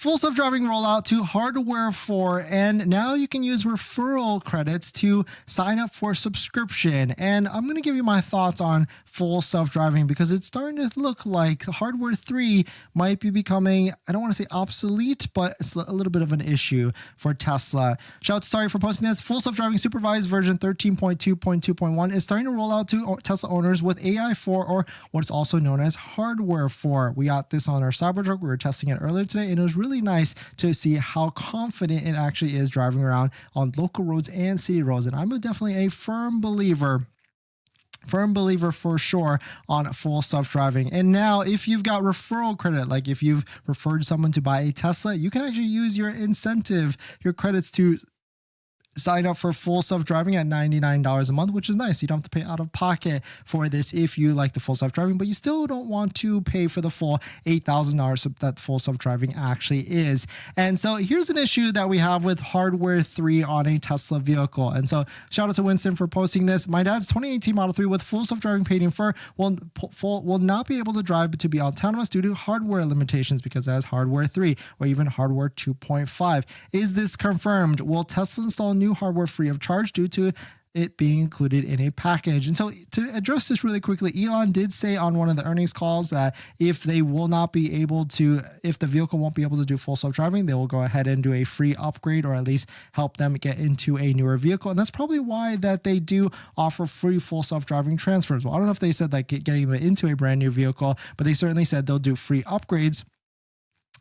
full self-driving rollout to hardware 4, and now you can use referral credits to sign up for subscription. And I'm going to give you my thoughts on full self-driving because it's starting to look like hardware 3 might be becoming, I don't want to say obsolete, but it's a little bit of an issue for Tesla. Shout out to Sorry for posting this. Full self-driving supervised version 13.2.2.1 is starting to roll out to Tesla owners with AI4, or what's also known as hardware 4. We got this on our Cybertruck. We were testing it earlier today, and it was really nice to see how confident it actually is driving around on local roads and city roads. And I'm definitely a firm believer for sure on full self-driving. And now if you've got referral credit, like if you've referred someone to buy a Tesla, you can actually use your incentive, your credits to sign up for full self-driving at $99 a month, which is nice. You don't have to pay out of pocket for this if you like the full self-driving, but you still don't want to pay for the full $8,000 that full self-driving actually is. And so here's an issue that we have with hardware 3 on a Tesla vehicle. And so shout out to Winston for posting this. My dad's 2018 Model 3 with full self-driving paid in full will not be able to drive to be autonomous due to hardware limitations because it has hardware 3 or even hardware 2.5. Is this confirmed? Will Tesla install new hardware free of charge due to it being included in a package? And so to address this really quickly, Elon did say on one of the earnings calls that if the vehicle won't be able to do full self-driving, they will go ahead and do a free upgrade or at least help them get into a newer vehicle. And that's probably why that they do offer free full self-driving transfers. Well, I don't know if they said like getting them into a brand new vehicle, but they certainly said they'll do free upgrades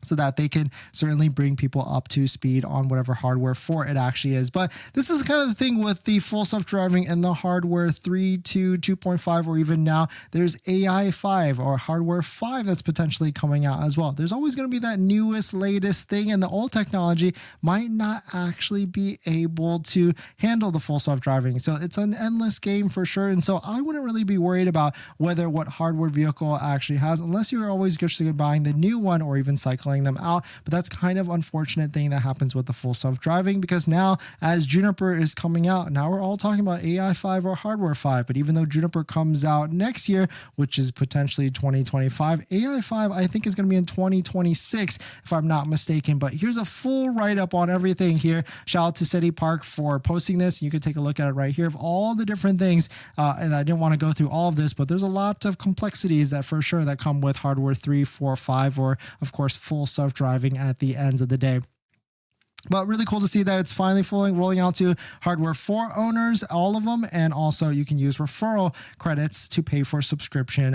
so that they can certainly bring people up to speed on whatever hardware 4 it actually is. But this is kind of the thing with the full self-driving and the hardware 3 to 2.5, or even now there's AI5 or hardware 5 that's potentially coming out as well. There's always going to be that newest, latest thing, and the old technology might not actually be able to handle the full self-driving. So it's an endless game for sure. And so I wouldn't really be worried about what hardware vehicle actually has, unless you're always just buying the new one or even cycling them out. But that's kind of unfortunate thing that happens with the full self-driving, because now as Juniper is coming out, now we're all talking about AI5 or hardware 5. But even though Juniper comes out next year, which is potentially 2025, AI5 I think is going to be in 2026 if I'm not mistaken. But here's a full write-up on everything here. Shout out to City Park for posting this. You can take a look at it right here of all the different things, and I didn't want to go through all of this, but there's a lot of complexities that for sure that come with hardware 3, 4, 5, or of course full self-driving at the end of the day. But really cool to see that it's finally rolling out to hardware 4 owners, all of them, and also you can use referral credits to pay for subscription.